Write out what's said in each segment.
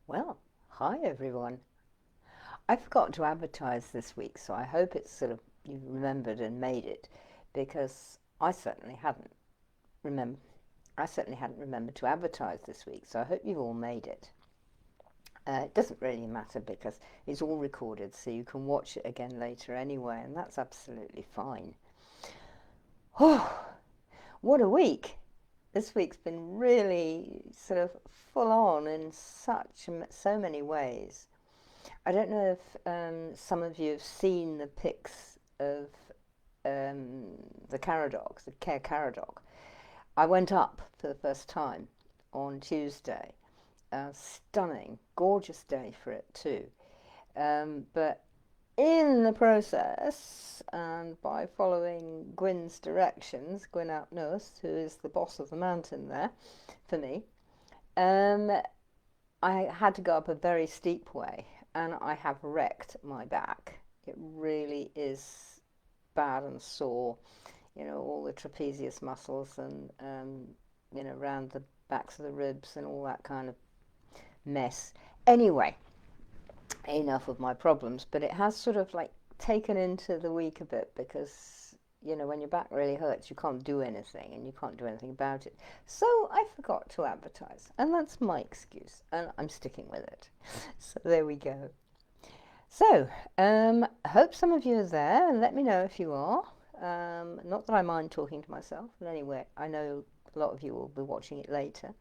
Well, hi everyone. I forgot to advertise this week, so I hope it's sort of you remembered and made it, because remember I certainly hadn't remembered to advertise this week. So I hope you've all made it. It doesn't really matter because it's all recorded, so you can watch it again later anyway, and that's absolutely fine. Oh, what a week! This week's been really sort of full on in so many ways. I don't know if some of you have seen the pics of the Caradoc, the Care Caradoc. I went up for the first time on Tuesday. Stunning, gorgeous day for it too. But in the process, and by following Gwyn's directions, Gwyn out north, who is the boss of the mountain there for me, um, I had to go up a very steep way, and I have wrecked my back. It really is bad and sore. All the trapezius muscles and around the backs of the ribs and all that kind of mess. Anyway, enough of my problems. But it has sort of like taken into the week a bit because when your back really hurts, you can't do anything and you can't do anything about it. So I forgot to advertise, and that's my excuse, and I'm sticking with it. So there we go. So, I hope some of you are there, and let me know if you are. Not that I mind talking to myself, but anyway, I know a lot of you will be watching it later.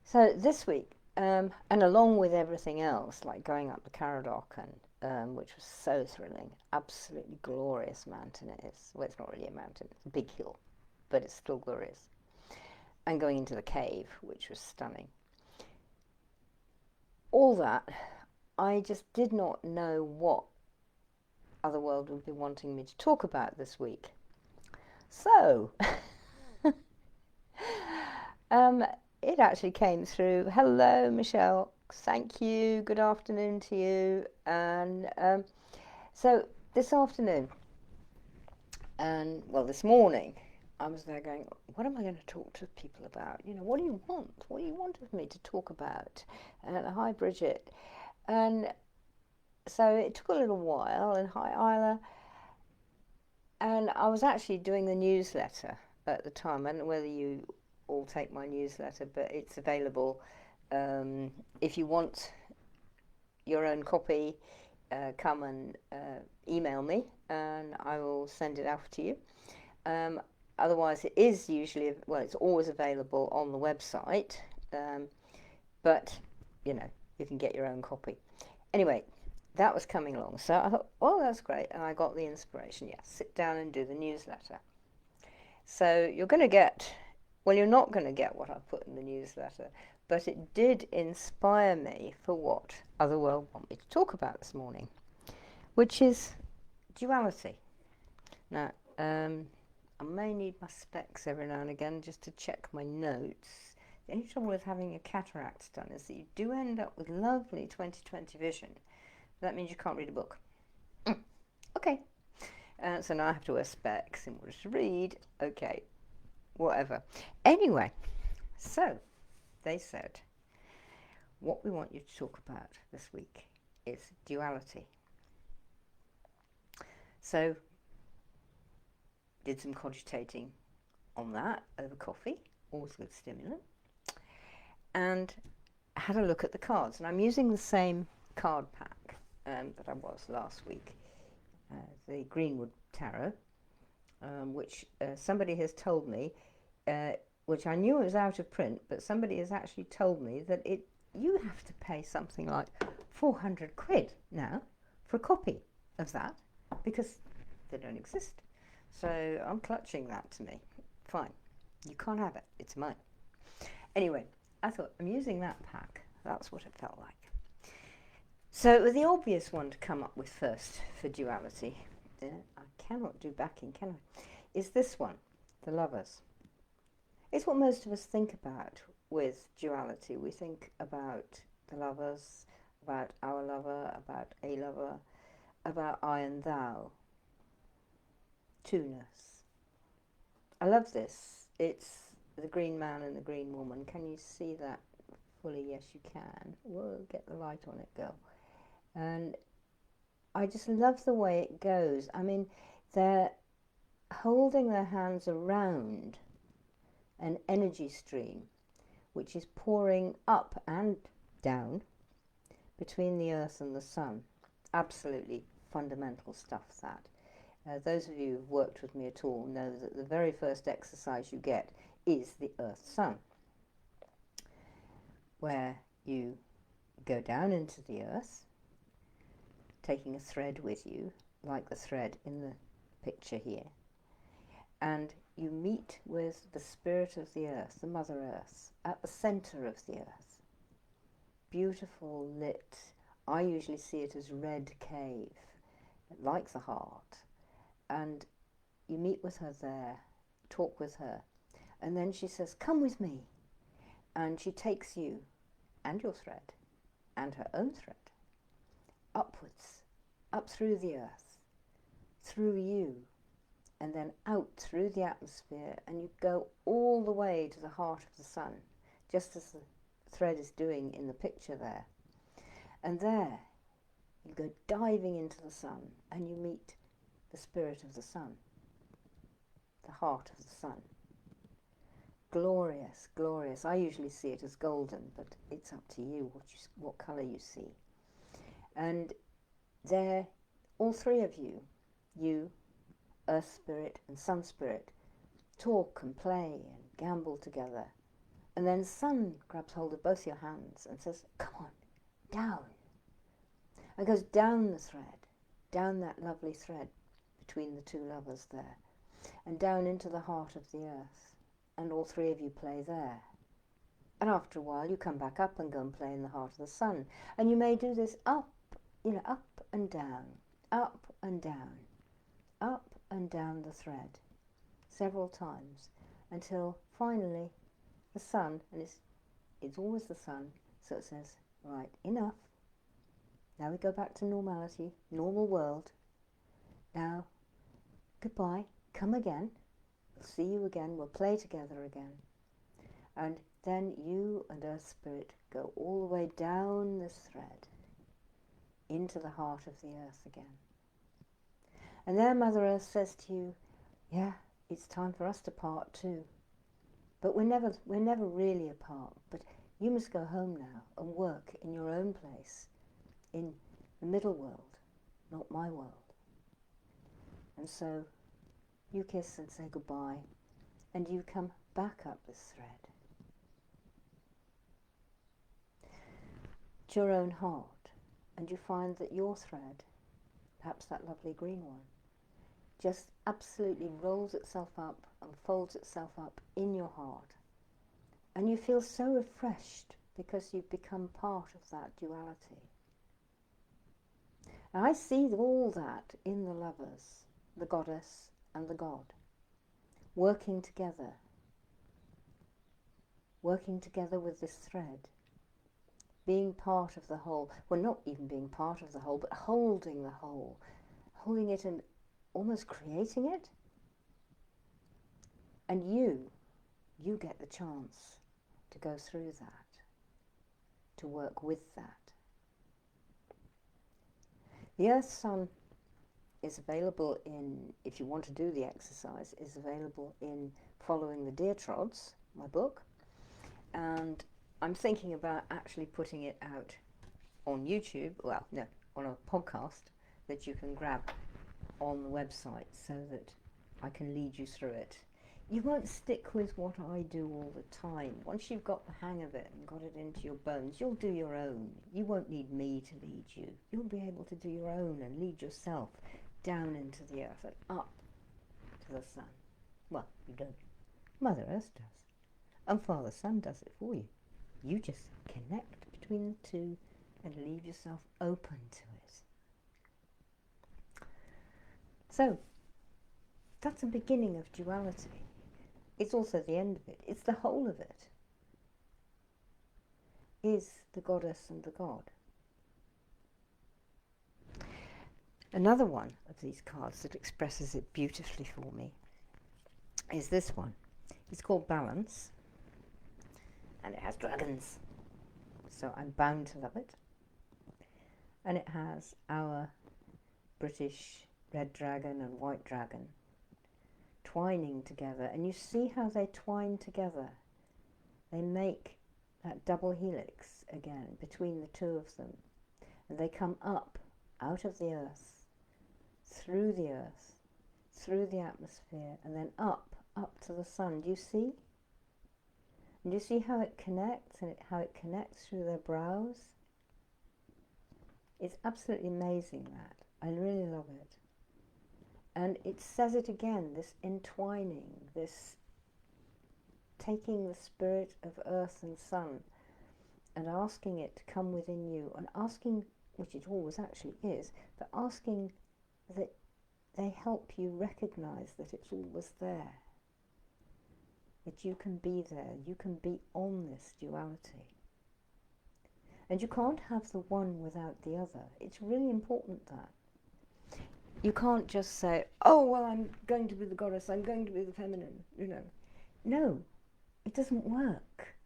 So this week, and along with everything else, like going up the Caradoc, and which was so thrilling, absolutely glorious mountain it is. Well, it's not really a mountain; it's a big hill, but it's still glorious. And going into the cave, which was stunning. All that, I just did not know what Otherworld would be wanting me to talk about this week. So, um, it actually came through. Hello, Michelle. Thank you. Good afternoon to you. And so this afternoon, and well, this morning, I was there going, what am I going to talk to people about? What do you want? What do you want of me to talk about? And hi, Bridget. And so it took a little while, and hi, Isla. And I was actually doing the newsletter at the time. I don't know whether you all take my newsletter, but it's available. If you want your own copy, come and email me and I will send it out to you. Um, Otherwise, it is usually, well, it's always available on the website, but you can get your own copy. Anyway, that was coming along. So I thought, oh, that's great. And I got the inspiration. Yeah, sit down and do the newsletter. So you're going to get, well, you're not going to get what I put in the newsletter, but it did inspire me for what Otherworld want me to talk about this morning, which is duality. Now, I may need my specs every now and again just to check my notes. The only trouble with having a cataract done is that you do end up with lovely 20/20 vision. That means you can't read a book. Okay. So now I have to wear specs in order to read. Okay, whatever. Anyway, so they said, what we want you to talk about this week is duality. So, did some cogitating on that over coffee, always good stimulant, and had a look at the cards. And I'm using the same card pack that I was last week, the Greenwood Tarot, which somebody has told me, which I knew it was out of print, but somebody has actually told me that you have to pay something like 400 quid now for a copy of that because they don't exist. So I'm clutching that to me. Fine, you can't have it, it's mine. Anyway, I thought, I'm using that pack. That's what it felt like. So the obvious one to come up with first for duality, I cannot do backing, can I? Is this one, the Lovers. It's what most of us think about with duality. We think about the lovers, about our lover, about a lover, about I and thou. Two-ness. I love this. It's the green man and the green woman. Can you see that fully. Yes, you can. Whoa, get the light on it, girl. And I just love the way it goes. I mean, they're holding their hands around an energy stream which is pouring up and down between the earth and the sun. Absolutely fundamental stuff, that. Those of you who've worked with me at all know that the very first exercise you get is the earth-sun, where you go down into the earth, taking a thread with you, like the thread in the picture here, and you meet with the spirit of the earth, the Mother Earth, at the centre of the earth. Beautiful lit, I usually see it as red cave, like the heart, and you meet with her there, talk with her, and then she says, come with me, and she takes you and your thread and her own thread upwards, up through the earth, through you, and then out through the atmosphere, and you go all the way to the heart of the sun, just as the thread is doing in the picture there. And there you go diving into the sun, and you meet the spirit of the sun, the heart of the sun. Glorious, glorious. I usually see it as golden, but it's up to you what colour you see. And there, all three of you, Earth Spirit and Sun Spirit, talk and play and gamble together. And then Sun grabs hold of both your hands and says, come on, down. And goes down the thread, down that lovely thread between the two lovers there, and down into the heart of the earth. And all three of you play there. And after a while you come back up and go and play in the heart of the sun. And you may do this up, up and down, up and down, up and down the thread several times, until finally the sun, and it's always the sun, so it says, right, enough. Now we go back to normality, normal world. Now, goodbye, come again. We'll see you again, we'll play together again. And then you and Earth Spirit go all the way down this thread into the heart of the earth again. And there Mother Earth says to you, yeah, it's time for us to part too. But we're never really apart. But you must go home now and work in your own place, in the middle world, not my world. And so you kiss and say goodbye, and you come back up this thread to your own heart, and you find that your thread, perhaps that lovely green one, just absolutely rolls itself up and folds itself up in your heart. And you feel so refreshed because you've become part of that duality. And I see all that in the lovers, the goddess and the god, working together with this thread, being part of the whole, well, not even being part of the whole, but holding the whole, holding it and almost creating it. And you get the chance to go through that, to work with that. The Earth Sun is available in, if you want to do the exercise, is available in Following the Deer Trods, my book. And I'm thinking about actually putting it out on YouTube, well, no, on a podcast that you can grab on the website so that I can lead you through it. You won't stick with what I do all the time. Once you've got the hang of it and got it into your bones, you'll do your own. You won't need me to lead you. You'll be able to do your own and lead yourself down into the earth and up to the sun. Well, you don't. Mother Earth does. And Father Sun does it for you. You just connect between the two and leave yourself open to it. So, that's the beginning of duality. It's also the end of it. It's the whole of it. Is the goddess and the god. Another one of these cards that expresses it beautifully for me is this one. It's called Balance, and it has dragons. so I'm bound to love it. And it has our British red dragon and white dragon twining together, and you see how they twine together. They make that double helix again between the two of them, and they come up out of the earth, through the atmosphere, and then up to the sun. Do you see? And do you see how it connects, and how it connects through their brows? It's absolutely amazing, that. I really love it. And it says it again, this entwining, this taking the spirit of earth and sun and asking it to come within you, and asking, which it always actually is, but asking that they help you recognize that it's always there, that you can be there, you can be on this duality. And you can't have the one without the other. It's really important that. You can't just say, oh, well, I'm going to be the goddess, I'm going to be the feminine, you know. No, it doesn't work.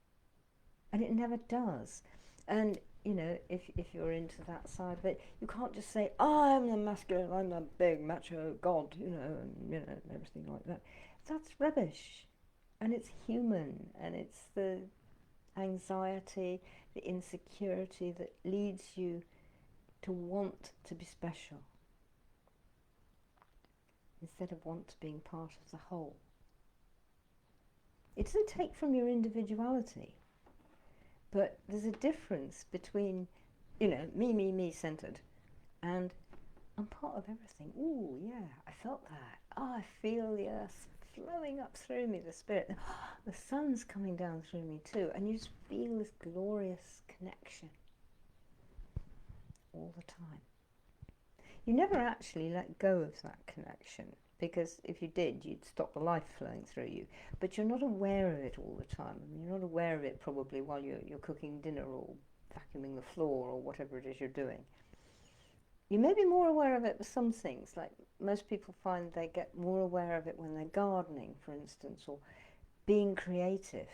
And it never does. And, you know, if you're into that side of it, you can't just say, oh, I'm the masculine, I'm the big macho god, you know, and everything like that. That's rubbish. And it's human, and it's the anxiety, the insecurity that leads you to want to be special, instead of want to being part of the whole. It doesn't take from your individuality, but there's a difference between, you know, me centered, and I'm part of everything. Ooh, yeah, I felt that. Oh, I feel the earth flowing up through me, the spirit. The sun's coming down through me too, and you just feel this glorious connection all the time. You never actually let go of that connection, because if you did, you'd stop the life flowing through you. But you're not aware of it all the time. I mean, you're not aware of it probably while you're cooking dinner or vacuuming the floor or whatever it is you're doing. You may be more aware of it with some things, like most people find they get more aware of it when they're gardening, for instance, or being creative.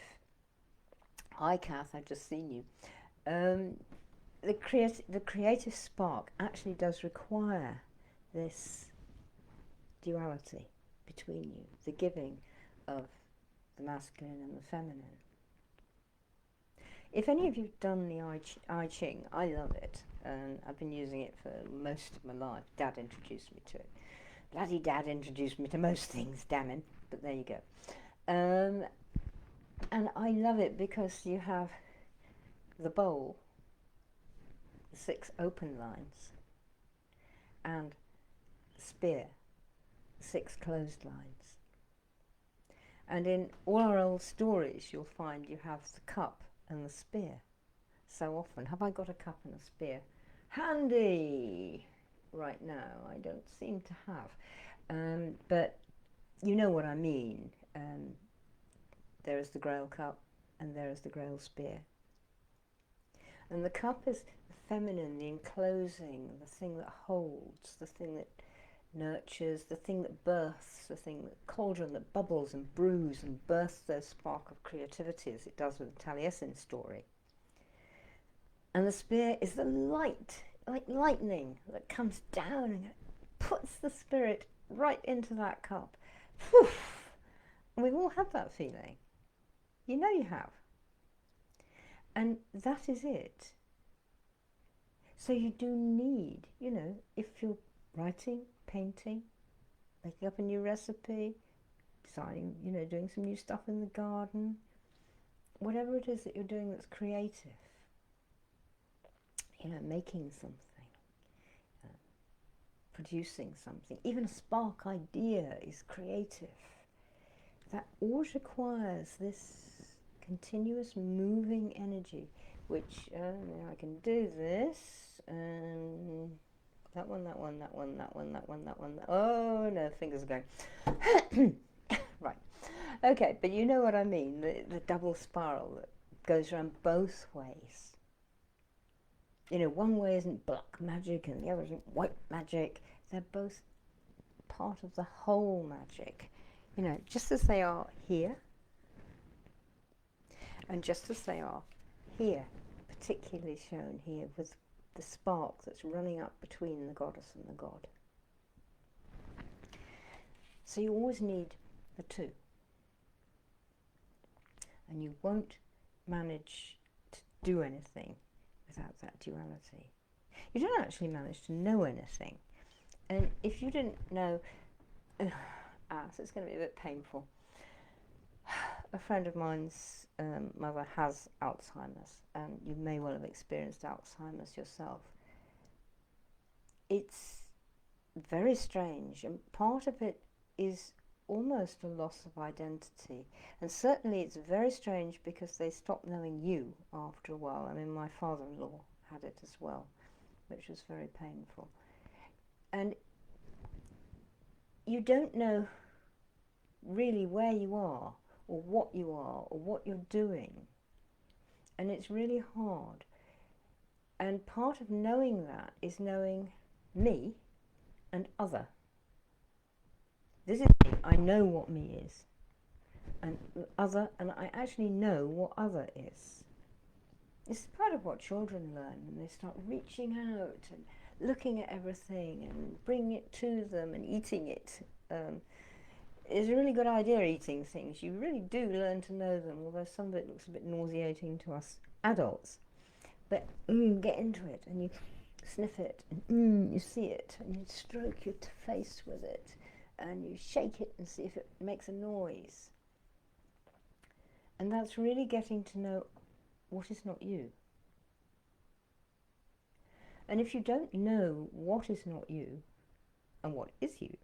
Hi, Kath, I've just seen you. The creative spark actually does require this duality between you, the giving of the masculine and the feminine. If any of you have done the I Ching, I love it, and I've been using it for most of my life. Dad introduced me to it. Bloody Dad introduced me to most things, damn him, but there you go. And I love it because you have the bowl, 6 open lines, and the spear, 6 closed lines. And in all our old stories, you'll find you have the cup and the spear. So often, have I got a cup and a spear handy right now? I don't seem to have, but you know what I mean. There is the Grail cup and there is the Grail spear. And the cup is the feminine, the enclosing, the thing that holds, the thing that nurtures, the thing that births, the thing that cauldron that bubbles and brews and bursts their spark of creativity, as it does with the Taliesin story. And the spear is the light, like lightning, that comes down and puts the spirit right into that cup. Poof! And we've all had that feeling. You know you have. And that is it. So you do need, you know, if you're writing, painting, making up a new recipe, designing, you know, doing some new stuff in the garden, whatever it is that you're doing that's creative, you know, making something, producing something, even a spark idea is creative. That always requires this continuous moving energy, which I can do this, and that one, oh no, fingers are going. Right, okay, but you know what I mean, the double spiral that goes around both ways. You know, one way isn't black magic and the other isn't white magic. They're both part of the whole magic. You know, just as they are here, and just as they are here, particularly shown here with the spark that's running up between the goddess and the god. So you always need the two. And you won't manage to do anything without that duality. You don't actually manage to know anything. And if you didn't know, so it's going to be a bit painful. A friend of mine's mother has Alzheimer's, and you may well have experienced Alzheimer's yourself. It's very strange, and part of it is almost a loss of identity. And certainly it's very strange because they stop knowing you after a while. I mean, my father-in-law had it as well, which was very painful. And you don't know really where you are, or what you are, or what you're doing. And it's really hard. And part of knowing that is knowing me and other. This is me. I know what me is. And other, and I actually know what other is. It's part of what children learn when they start reaching out and looking at everything and bringing it to them and eating it. It's a really good idea, eating things. You really do learn to know them, although some of it looks a bit nauseating to us adults. But get into it, and you sniff it, and you see it, and you stroke your face with it, and you shake it and see if it makes a noise. And that's really getting to know what is not you. And if you don't know what is not you and what is you,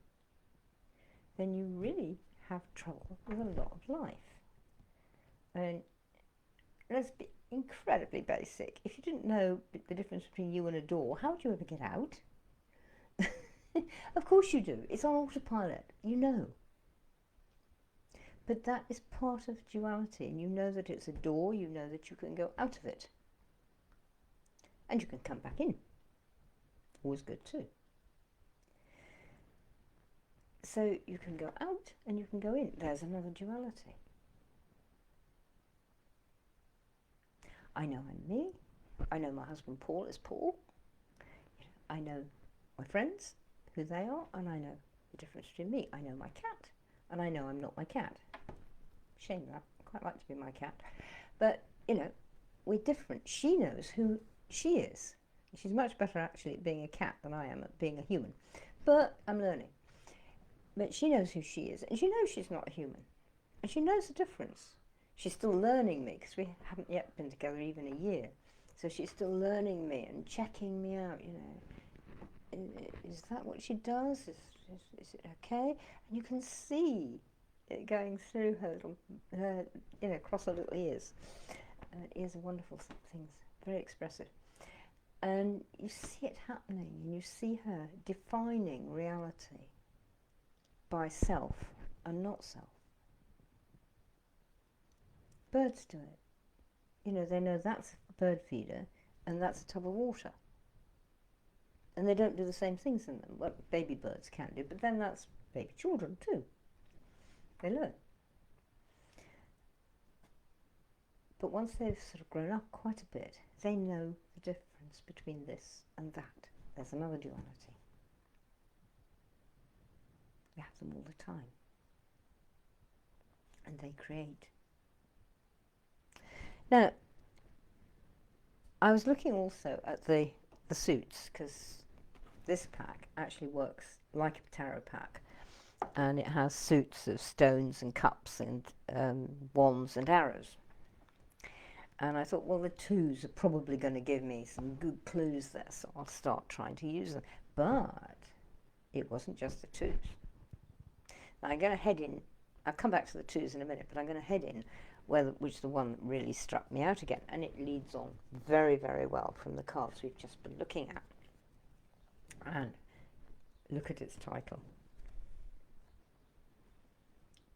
then you really have trouble with a lot of life. And let's be incredibly basic. If you didn't know the difference between you and a door, how would you ever get out? Of course you do. It's on autopilot. You know. But that is part of duality, and you know that it's a door, you know that you can go out of it. And you can come back in. Always good too. So you can go out and you can go in. There's another duality. I know I'm me. I know my husband Paul is Paul. I know my friends, who they are, and I know the difference between me. I know my cat, and I know I'm not my cat. Shame that. I quite like to be my cat. But, you know, we're different. She knows who she is. She's much better actually at being a cat than I am at being a human. But I'm learning. But she knows who she is, and she knows she's not a human. And she knows the difference. She's still learning me, because we haven't yet been together even a year. So she's still learning me and checking me out, you know. Is that what she does? Is it okay? And you can see it going through her little, you know, across her little ears. Ears are wonderful things, very expressive. And you see it happening, and you see her defining reality by self and not self. Birds do it. You know, they know that's a bird feeder and that's a tub of water. And they don't do the same things in them. Well, baby birds can do, but then that's baby children too. They learn. But once they've sort of grown up quite a bit, they know the difference between this and that. There's another duality. We have them all the time. And they create. Now, I was looking also at the suits, because this pack actually works like a tarot pack, and it has suits of stones and cups and wands and arrows. And I thought, well, the twos are probably going to give me some good clues there, so I'll start trying to use them. But it wasn't just the twos. Now I'm going to head in, I'll come back to the twos in a minute, but I'm going to head in which the one that really struck me out again, and it leads on very, very well from the cards we've just been looking at. And look at its title.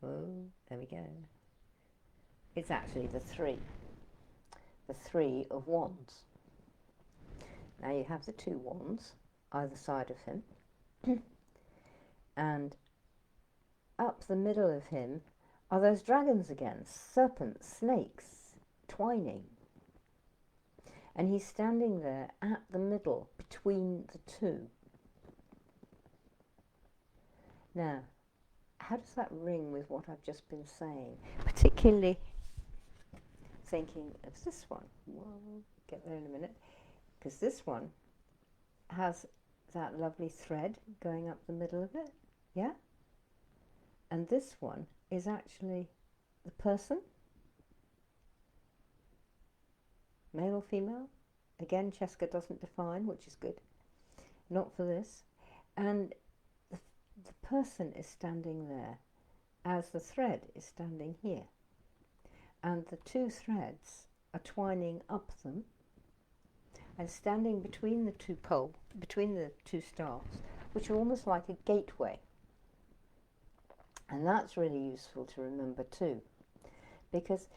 Oh, there we go. It's actually the Three of Wands. Now you have the two wands either side of him, and up the middle of him are those dragons again, serpents, snakes, twining. And he's standing there at the middle between the two. Now, how does that ring with what I've just been saying? Particularly thinking of this one. We'll get there in a minute. Because this one has that lovely thread going up the middle of it. Yeah? And this one is actually the person. Male or female? Again, Cheska doesn't define, which is good. Not for this. And the person is standing there as the thread is standing here. And the two threads are twining up them and standing between the two between the two stars, which are almost like a gateway. And that's really useful to remember too, because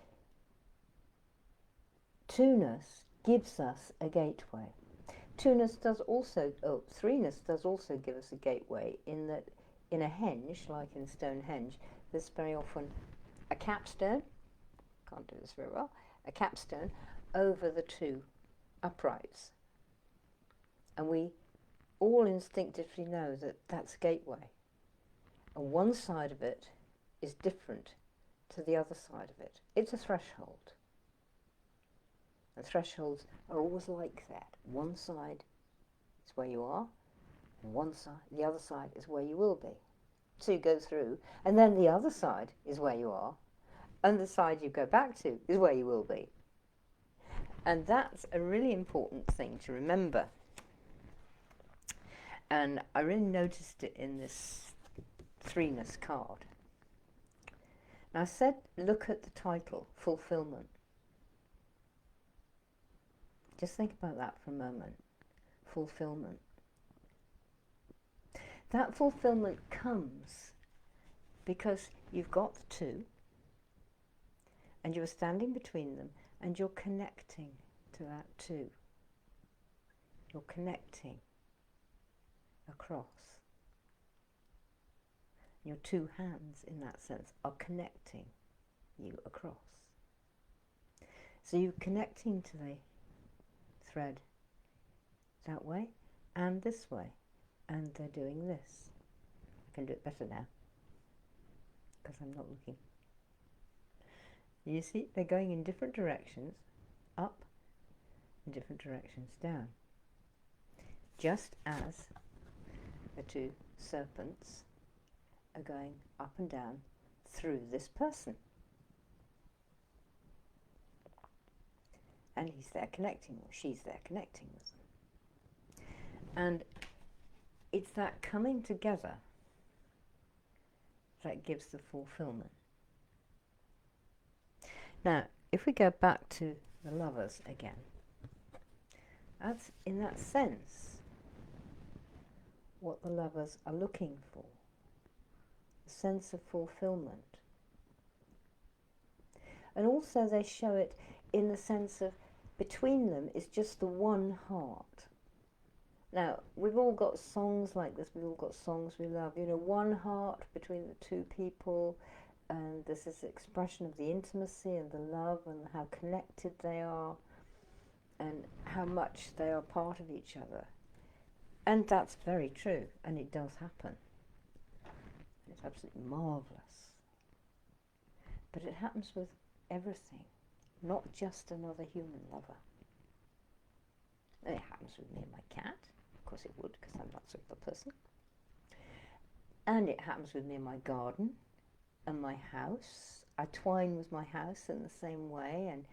two-ness gives us a gateway. Two-ness does also, three-ness does also give us a gateway, in that in a henge, like in Stonehenge, there's very often a capstone, can't do this very well, a capstone over the two uprights. And we all instinctively know that that's a gateway. And one side of it is different to the other side of it. It's a threshold. And thresholds are always like that. One side is where you are, and the other side is where you will be. So you go through, and then the other side is where you are, and the side you go back to is where you will be. And that's a really important thing to remember. And I really noticed it in this threeness card. Now I said, look at the title, Fulfillment. Just think about that for a moment. Fulfillment. That fulfillment comes because you've got the two, and you're standing between them, and you're connecting to that two. You're connecting across. Your two hands, in that sense, are connecting you across. So you're connecting to the thread that way and this way, and they're doing this. I can do it better now because I'm not looking. You see, they're going in different directions, up, and different directions down. Just as the two serpents are going up and down through this person. And he's there connecting, or she's there connecting with them. And it's that coming together that gives the fulfillment. Now, if we go back to the lovers again, that's in that sense what the lovers are looking for, the sense of fulfillment. And also they show it in the sense of between them is just the one heart. Now, we've all got songs like this, we've all got songs we love, you know, one heart between the two people, and there's this expression of the intimacy and the love and how connected they are and how much they are part of each other. And that's very true, and it does happen. It's absolutely marvellous. But it happens with everything, not just another human lover. And it happens with me and my cat. Of course it would, because I'm that sort of a person. And it happens with me and my garden and my house. I twine with my house in the same way, and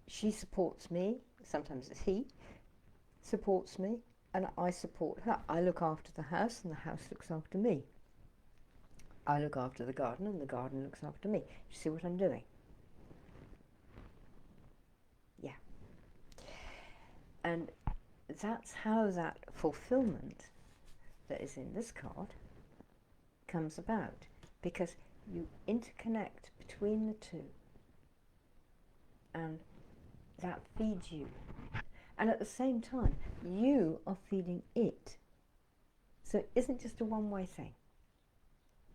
she supports me, sometimes it's he, supports me, and I support her. I look after the house, and the house looks after me. I look after the garden, and the garden looks after me. You see what I'm doing? Yeah. And that's how that fulfillment that is in this card comes about, because you interconnect between the two, and that feeds you. And at the same time, you are feeding it. So it isn't just a one-way thing.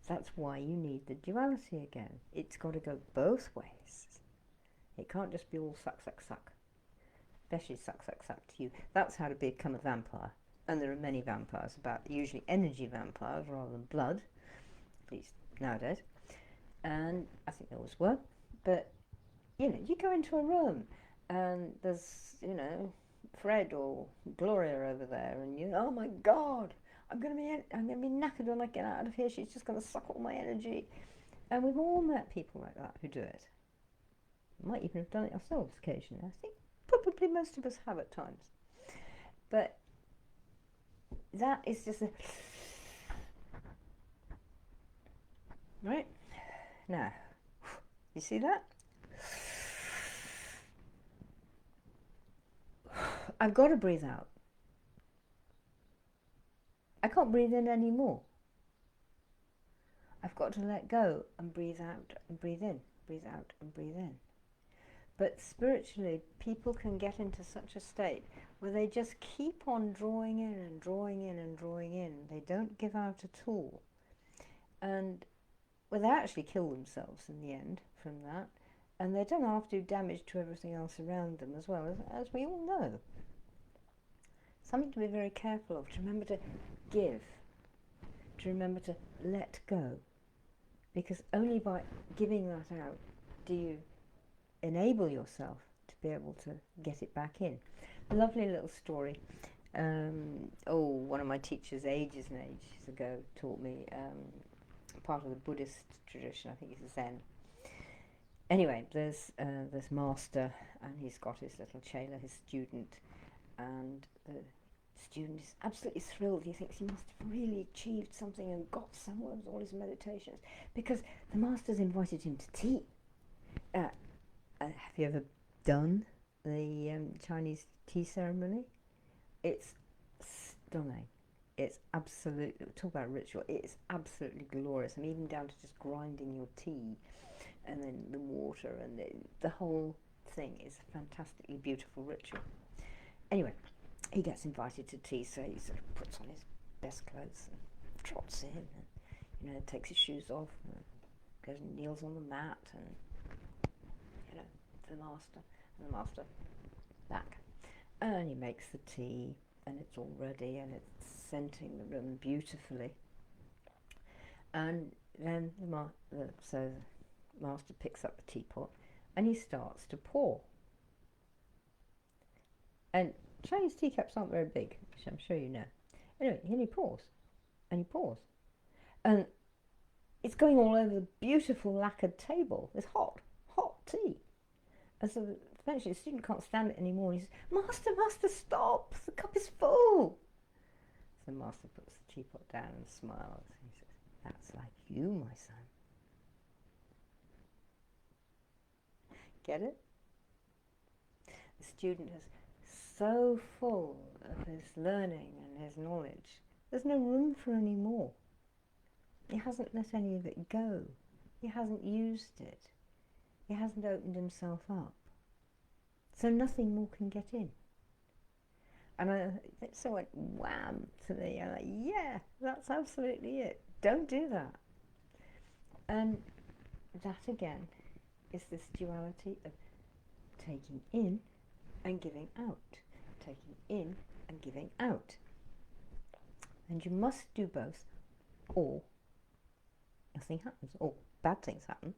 That's why you need the duality again. It's got to go both ways. It can't just be all suck, suck, suck. especially sucks up to you. That's how to become a vampire. And there are many vampires about, usually energy vampires rather than blood, at least nowadays. And I think there always were. But, you know, you go into a room and there's, you know, Fred or Gloria over there, and you, oh my God, I'm gonna be knackered when I get out of here. She's just gonna suck all my energy. And we've all met people like that who do it. Might even have done it ourselves occasionally. I think probably most of us have at times. But that is just a right now. You see that? I've got to breathe out. I can't breathe in anymore. I've got to let go and breathe out and breathe in, breathe out and breathe in. But spiritually, people can get into such a state where they just keep on drawing in and drawing in and drawing in. They don't give out at all. And well, they actually kill themselves in the end from that. And they don't have to do damage to everything else around them as well, as we all know. Something to be very careful of, to remember to give, to remember to let go. Because only by giving that out do you enable yourself to be able to get it back in. Lovely little story. One of my teachers ages and ages ago taught me part of the Buddhist tradition. I think it's Zen. Anyway, there's this master, and he's got his little chela, his student, and the student is absolutely thrilled. He thinks he must have really achieved something and got somewhere with all his meditations, because the master's invited him to tea. Have you ever done the Chinese tea ceremony? It's stunning. It's absolutely, talk about ritual, it's absolutely glorious. And even down to just grinding your tea and then the water and the whole thing is a fantastically beautiful ritual. Anyway, he gets invited to tea, so he sort of puts on his best clothes and trots in and, you know, takes his shoes off and goes and kneels on the mat and, you know, the master back. And he makes the tea and it's all ready and it's scenting the room beautifully. And then the master picks up the teapot and he starts to pour. And Chinese teacups aren't very big, which I'm sure you know. Anyway, and he pours, and he pours. And it's going all over the beautiful lacquered table. It's hot tea. And so eventually the student can't stand it anymore. He says, Master, stop! The cup is full! So the master puts the teapot down and smiles. He says, that's like you, my son. Get it? The student is so full of his learning and his knowledge. There's no room for any more. He hasn't let any of it go. He hasn't used it. He hasn't opened himself up. So nothing more can get in. And it sort of went wham to me. I'm like, yeah, that's absolutely it. Don't do that. And that again is this duality of taking in and giving out. Taking in and giving out. And you must do both, or nothing happens, or bad things happen.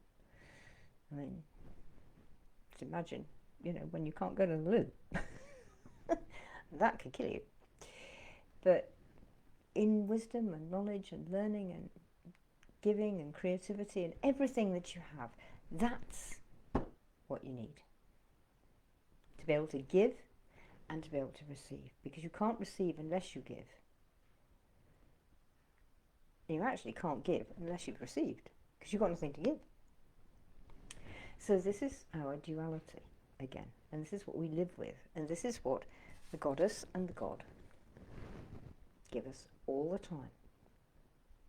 I mean, just imagine, you know, when you can't go to the loo. That could kill you. But in wisdom and knowledge and learning and giving and creativity and everything that you have, that's what you need. To be able to give and to be able to receive. Because you can't receive unless you give. And you actually can't give unless you've received. Because you've got nothing to give. So this is our duality again. And this is what we live with. And this is what the goddess and the god give us all the time.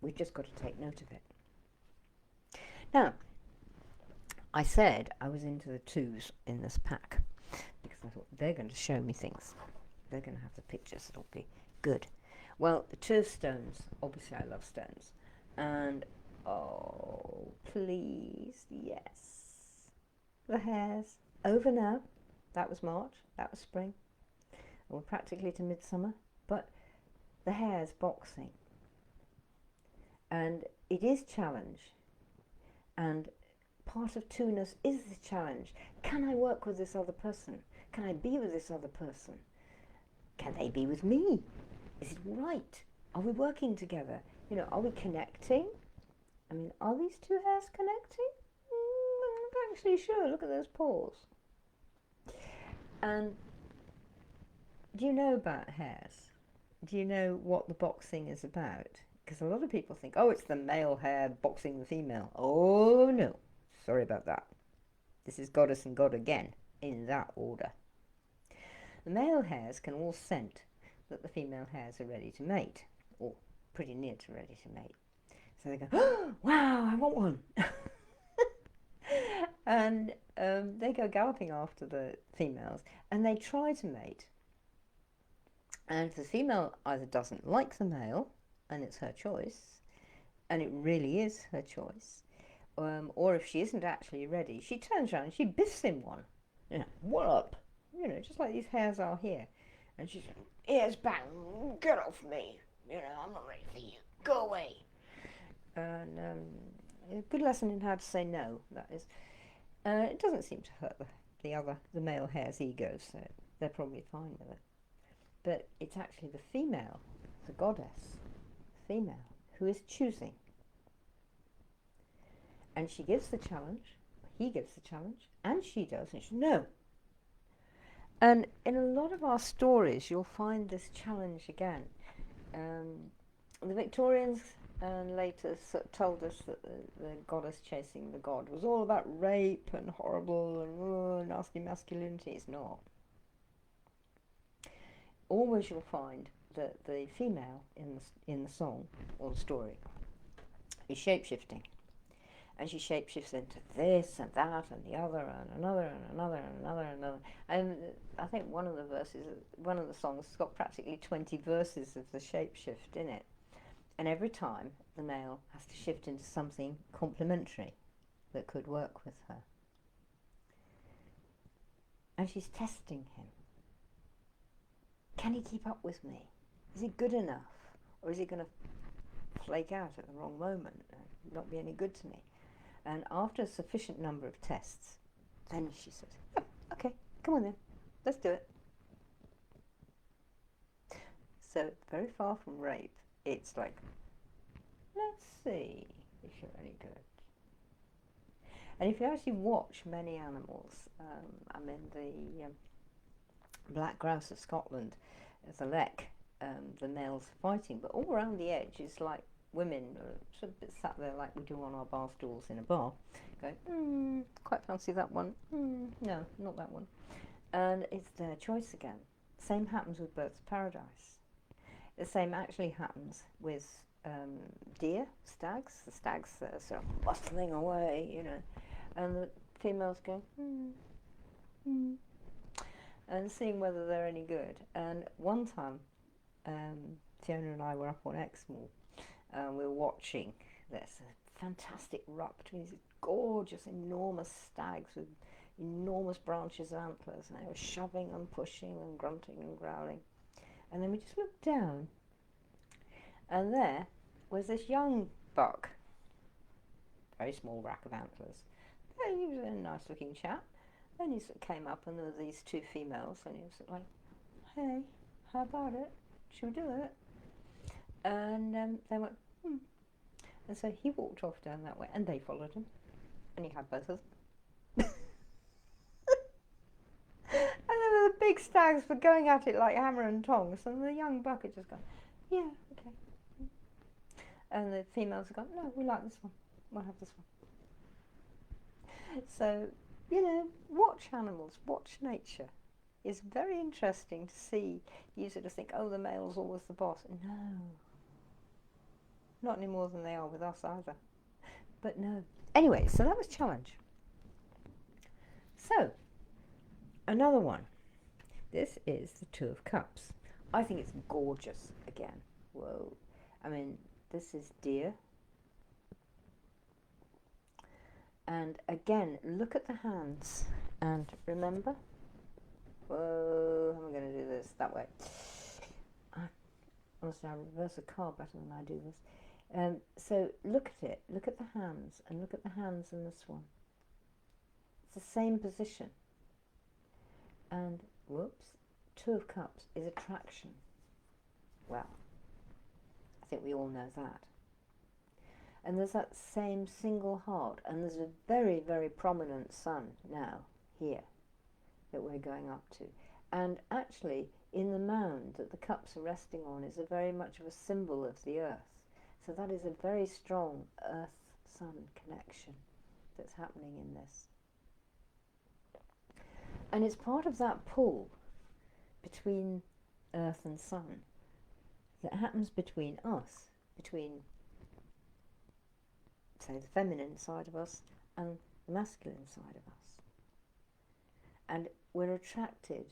We've just got to take note of it. Now, I said I was into the twos in this pack because I thought they're going to show me things. They're going to have the pictures. It'll be good. Well, the two of stones. Obviously, I love stones. And, oh, please, yes. The hairs. Over now. That was March, that was spring. And we're practically to midsummer, but the hare's boxing. And it is challenge. And part of two-ness is the challenge. Can I work with this other person? Can I be with this other person? Can they be with me? Is it right? Are we working together? You know, are we connecting? I mean, are these two hares connecting? I'm not actually sure. Look at those paws. And do you know about hares? Do you know what the boxing is about? Because a lot of people think, oh, it's the male hare boxing the female. Oh, no. Sorry about that. This is goddess and god again, in that order. The male hares can all scent that the female hares are ready to mate, or pretty near to ready to mate. So they go, oh, wow, I want one. And they go galloping after the females, and they try to mate. And if the female either doesn't like the male, and it's her choice, and it really is her choice, or if she isn't actually ready, she turns around and she biffs him one. You know, what up? You know, just like these hares are here. And she's like, ears back, get off me. You know, I'm not ready for you. Go away. And a good lesson in how to say no, that is. It doesn't seem to hurt the male hare's ego, so they're probably fine with it. But it's actually the female, the goddess, the female, who is choosing. And she gives the challenge, he gives the challenge, and she does, and she no. And in a lot of our stories, you'll find this challenge again. The Victorians and later told us that the goddess chasing the god was all about rape and horrible and nasty masculinity. It's not. Always you'll find that the female in the song or the story is shape-shifting. And she shapeshifts into this and that and the other and another and another and another and another. And I think one of the songs has got practically 20 verses of the shapeshift in it. And every time the male has to shift into something complementary that could work with her. And she's testing him. Can he keep up with me? Is he good enough? Or is he going to flake out at the wrong moment and not be any good to me? And after a sufficient number of tests, then she says, oh, okay, come on then, let's do it. So very far from rape, it's like, let's see if you're any good. And if you actually watch many animals, I mean the black grouse of Scotland, the lek, the males fighting, but all around the edge is like women sort of sat there like we do on our bar stools in a bar, going, quite fancy that one, no, not that one. And it's their choice again. Same happens with birds of paradise. The same actually happens with deer, stags. The stags are sort of bustling away, you know, and the females go, and seeing whether they're any good. And one time, Fiona and I were up on Exmoor, and we were watching this fantastic ruck between these gorgeous, enormous stags with enormous branches of antlers, and they were shoving and pushing and grunting and growling. And then we just looked down, and there was this young buck, very small rack of antlers. And he was a nice-looking chap. And he sort of came up, and there were these two females, and he was sort of like, hey, how about it? Should we do it? And they went, And so he walked off down that way, and they followed him, and he had both of them. And then the big stags were going at it like hammer and tongs, and the young buck had just gone, yeah, okay. And the females had gone, no, we like this one, we'll have this one. So, you know, watch animals, watch nature. It's very interesting to see. You sort of think, oh, the male's always the boss. No. Not any more than they are with us either. But no. Anyway, so that was challenge. So, another one. This is the Two of Cups. I think it's gorgeous again. Whoa. I mean, this is deer. And again, look at the hands. And remember, Whoa, how am I going to do this? That way. Honestly, I reverse a card better than I do this. So look at it. Look at the hands, and look at the hands in this one. It's the same position. And, whoops, Two of Cups is attraction. Well, I think we all know that. And there's that same single heart, and there's a very, very prominent sun now, here, that we're going up to. And actually, in the mound that the cups are resting on is a very much of a symbol of the earth. So that is a very strong earth-sun connection that's happening in this. And it's part of that pull between earth and sun that happens between us, between, say, the feminine side of us and the masculine side of us. And we're attracted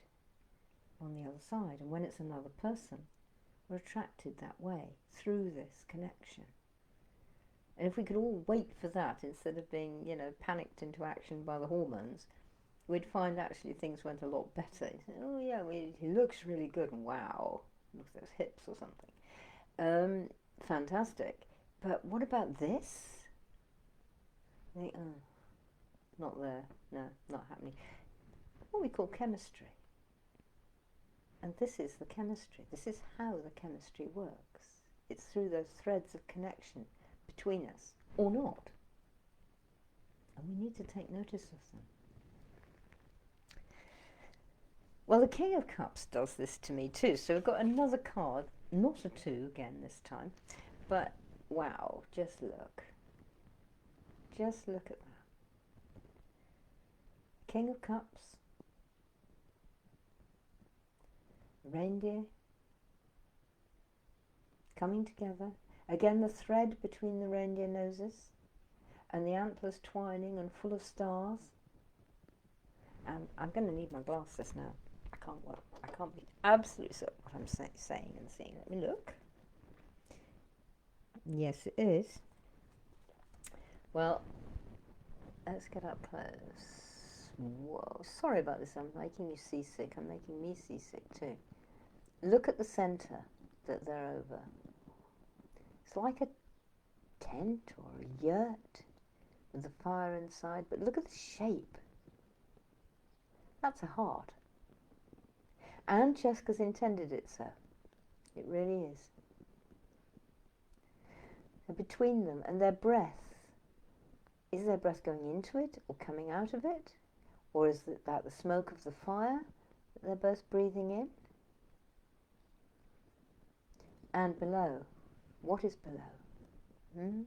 on the other side, and when it's another person, we're attracted that way, through this connection. And if we could all wait for that, instead of being, panicked into action by the hormones, we'd find actually things went a lot better. Oh yeah, he looks really good, wow, look at those hips or something. Fantastic. But what about this? Not there, no, not happening. What we call chemistry. And this is the chemistry. This is how the chemistry works. It's through those threads of connection between us, or not. And we need to take notice of them. Well, the King of Cups does this to me too. So we've got another card, not a 2 again this time, but wow, just look. Just look at that. King of Cups, reindeer, coming together. Again, the thread between the reindeer noses and the antlers twining and full of stars. And I'm going to need my glasses now. I can't be absolutely certain what I'm saying and seeing. Let me look. Yes, it is. Well, let's get up close. Whoa, sorry about this. I'm making you seasick. I'm making me seasick too. Look at the centre that they're over. It's like a tent or a yurt with the fire inside, but look at the shape. That's a heart. And Cheska's intended it so. It really is. And between them and their breath, is their breath going into it or coming out of it? Or is that the smoke of the fire that they're both breathing in? And below, what is below?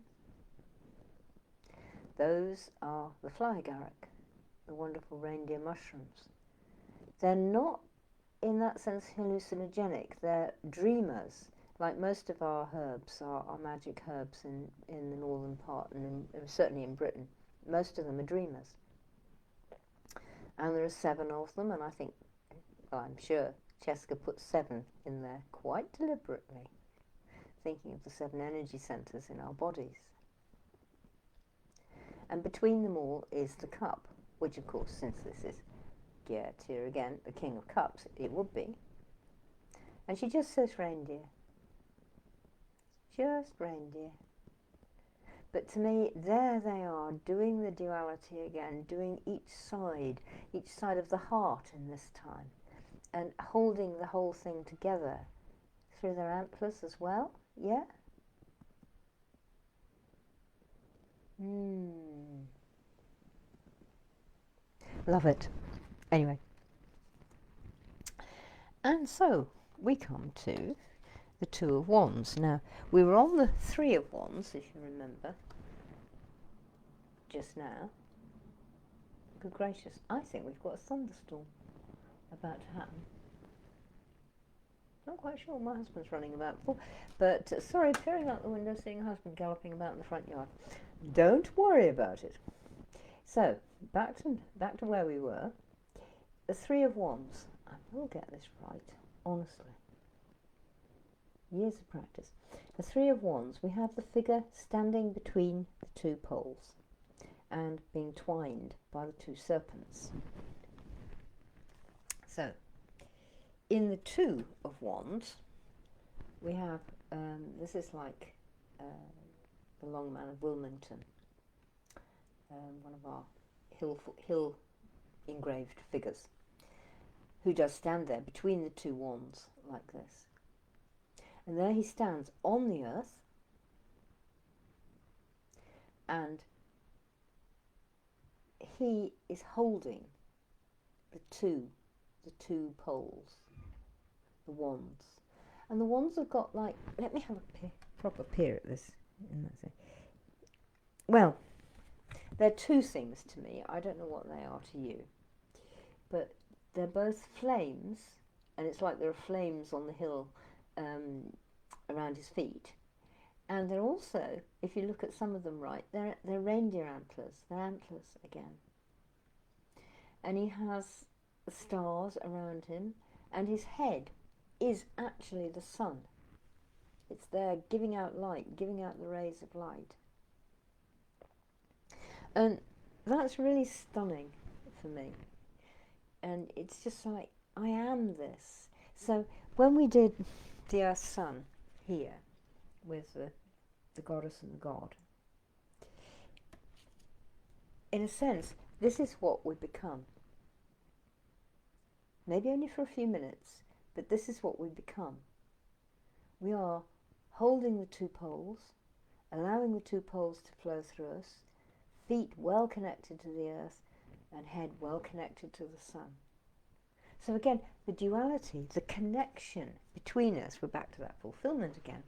Those are the fly agaric, the wonderful reindeer mushrooms. They're not, in that sense, hallucinogenic. They're dreamers, like most of our herbs, our magic herbs in the northern part, and certainly in Britain. Most of them are dreamers. And there are 7 of them, and I think, well, I'm sure Cheska put 7 in there quite deliberately, thinking of the 7 energy centres in our bodies. And between them all is the cup, which of course, since this is Gert here again, the King of Cups, it would be. And she just says reindeer. Just reindeer. But to me, there they are, doing the duality again, doing each side of the heart in this time, and holding the whole thing together through their antlers as well, yeah? Love it. Anyway. And so, we come to the 2 of Wands. Now, we were on the 3 of Wands, if you remember, just now. Good gracious, I think we've got a thunderstorm about to happen. Not quite sure, my husband's running about for, but sorry, peering out the window, seeing a husband galloping about in the front yard. Don't worry about it. So, back to where we were. The 3 of Wands. I will get this right, honestly. Years of practice. The 3 of Wands, we have the figure standing between the 2 poles and being twined by the 2 serpents. So, in the Two of Wands, we have, this is like the Long Man of Wilmington, one of our hill engraved figures, who does stand there between the two wands like this. And there he stands on the earth, and he is holding the two poles, the wands. And the wands have got like, let me have a proper peer at this. Well, they're two things to me. I don't know what they are to you. But they're both flames, and it's like there are flames on the hill around his feet. And they're also, if you look at some of them right, they're reindeer antlers. They're antlers again. And he has stars around him, and his head is actually the sun. It's there giving out light, giving out the rays of light. And that's really stunning for me. And it's just like, I am this. So when we did the Earth Sun here with the goddess and the god, in a sense, this is what we become. Maybe only for a few minutes, but this is what we become. We are holding the two poles, allowing the two poles to flow through us, feet well connected to the earth, and head well connected to the sun. So again, the duality, the connection between us, we're back to that fulfillment again.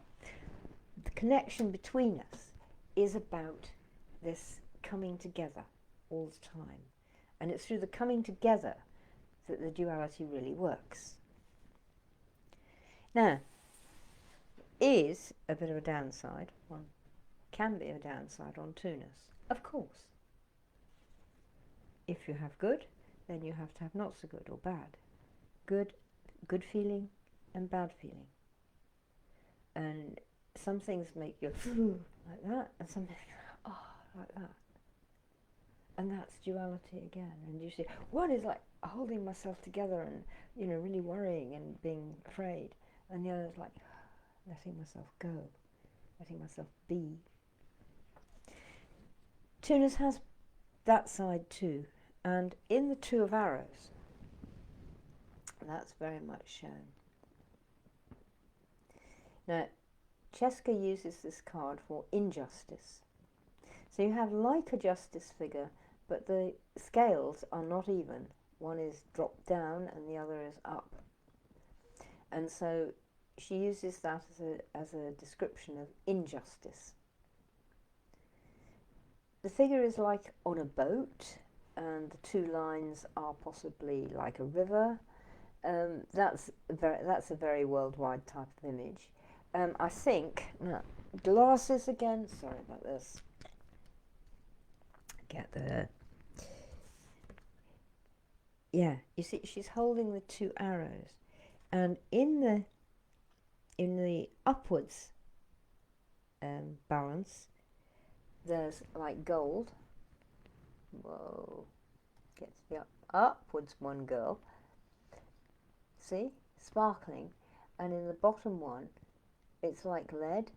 The connection between us is about this coming together all the time. And it's through the coming together that the duality really works. Now, is a bit of a downside, one can be a downside on two-ness, of course. If you have good, then you have to have not so good or bad. Good feeling and bad feeling. And some things make you like that, and some things like that. And that's duality again. And you see, one is like holding myself together and, really worrying and being afraid. And the other is like letting myself go, letting myself be. Two-ness has that side too. And in the Two of Arrows, that's very much shown. Now, Cheska uses this card for injustice. So you have like a justice figure, but the scales are not even. One is dropped down and the other is up. And so she uses that as a description of injustice. The figure is like on a boat, and the two lines are possibly like a river. That's a very worldwide type of image. I think, glasses again, sorry about this. Get the, yeah, you see she's holding the two arrows, and in the upwards balance there's like gold. Whoa, get to the upwards one, girl. See, sparkling, and in the bottom one it's like lead.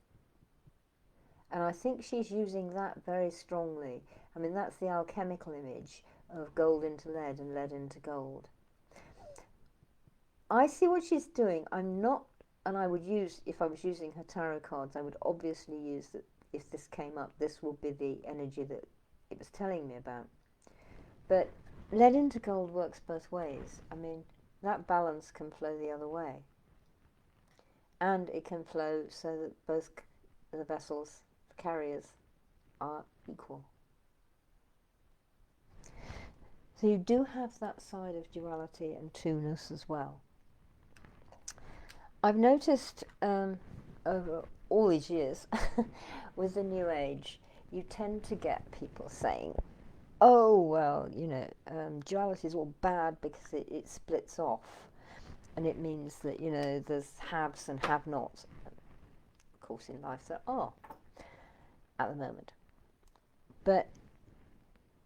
And I think she's using that very strongly. I mean, that's the alchemical image of gold into lead and lead into gold. I see what she's doing. I'm not, and I would use, if I was using her tarot cards, I would obviously use that. If this came up, this will be the energy that it was telling me about. But lead into gold works both ways. I mean, that balance can flow the other way. And it can flow so that both the vessels, the carriers, are equal. So you do have that side of duality and two-ness as well. I've noticed over all these years with the New Age, you tend to get people saying, oh, well, duality is all bad because it splits off. And it means that, there's haves and have-nots. Of course, in life there are at the moment. But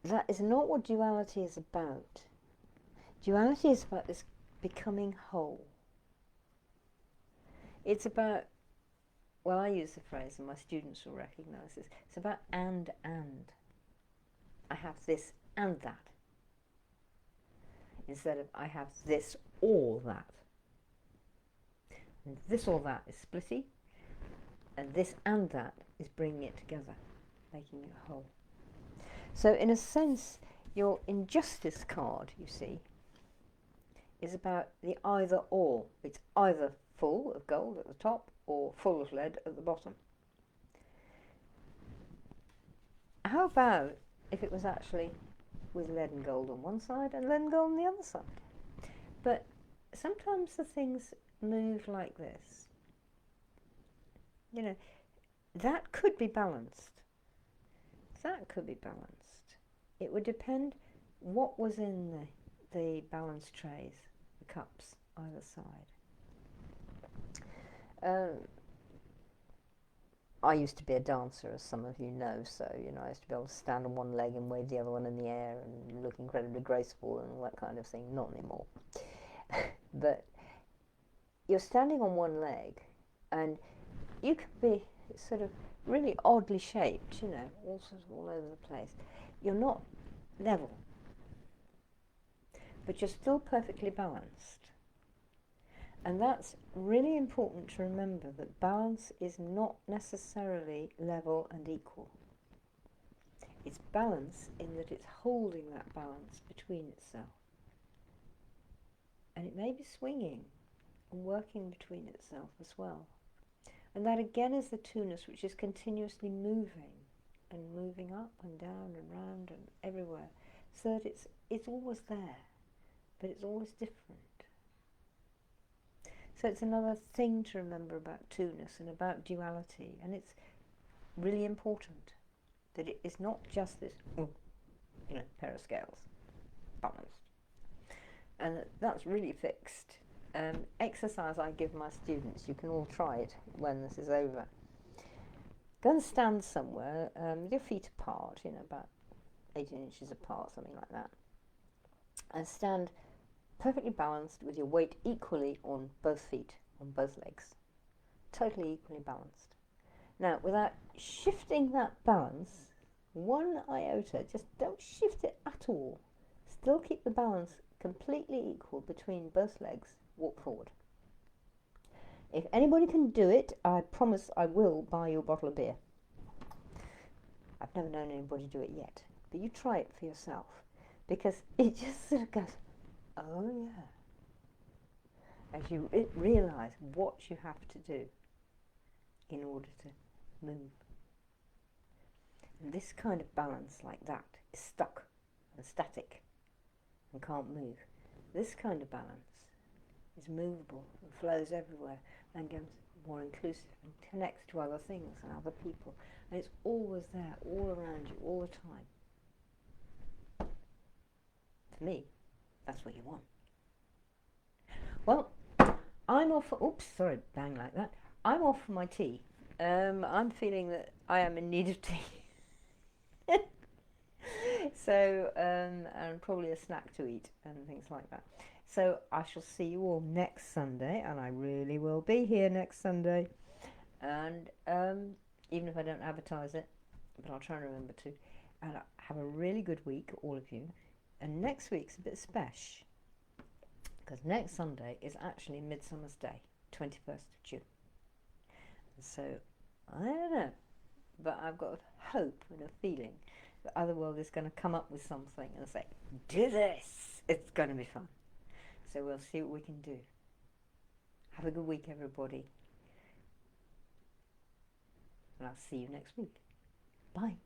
that is not what duality is about. Duality is about this becoming whole. It's about, well, I use the phrase, and my students will recognise this, it's about and. I have this and that, instead of I have this or that. And this or that is splitty, and this and that is bringing it together, making it whole. So in a sense, your injustice card, you see, is about the either or. It's either full of gold at the top or full of lead at the bottom. How about if it was actually with lead and gold on one side and lead and gold on the other side? But sometimes the things move like this. You know, that could be balanced. That could be balanced. It would depend what was in the balance trays, the cups, either side. I used to be a dancer, as some of you know, so I used to be able to stand on one leg and wave the other one in the air and look incredibly graceful and all that kind of thing. Not anymore. But you're standing on one leg, and you could be sort of really oddly shaped, all over the place. You're not level, but you're still perfectly balanced. And that's really important to remember, that balance is not necessarily level and equal. It's balance in that it's holding that balance between itself. And it may be swinging and working between itself as well. And that again is the two-ness, which is continuously moving and moving up and down and round and everywhere, so that it's always there, but it's always different. So it's another thing to remember about two-ness and about duality, and it's really important that it is not just this, pair of scales, balanced, and that's really fixed. Exercise I give my students, you can all try it when this is over. Go and stand somewhere with your feet apart, about 18 inches apart, something like that, and stand perfectly balanced with your weight equally on both feet, on both legs, totally equally balanced. Now, without shifting that balance one iota, just don't shift it at all, still keep the balance completely equal between both legs, walk forward. If anybody can do it, I promise I will buy you a bottle of beer. I've never known anybody do it yet, but you try it for yourself, because it just sort of goes, oh yeah, as you realise what you have to do in order to move. And this kind of balance like that is stuck and static and can't move. This kind of balance is movable and flows everywhere and becomes more inclusive and connects to other things and other people, and it's always there, all around you, all the time. For me, that's what you want. Well, I'm off for, oops, sorry, bang like that. I'm off for my tea. I'm feeling that I am in need of tea. So, and probably a snack to eat and things like that. So I shall see you all next Sunday, and I really will be here next Sunday. And even if I don't advertise it, but I'll try and remember to. And have a really good week, all of you. And next week's a bit special, because next Sunday is actually Midsummer's Day, 21st of June. And so, I don't know, but I've got a hope and a feeling that Otherworld is going to come up with something and say, do this, it's going to be fun. So we'll see what we can do. Have a good week, everybody. And I'll see you next week. Bye.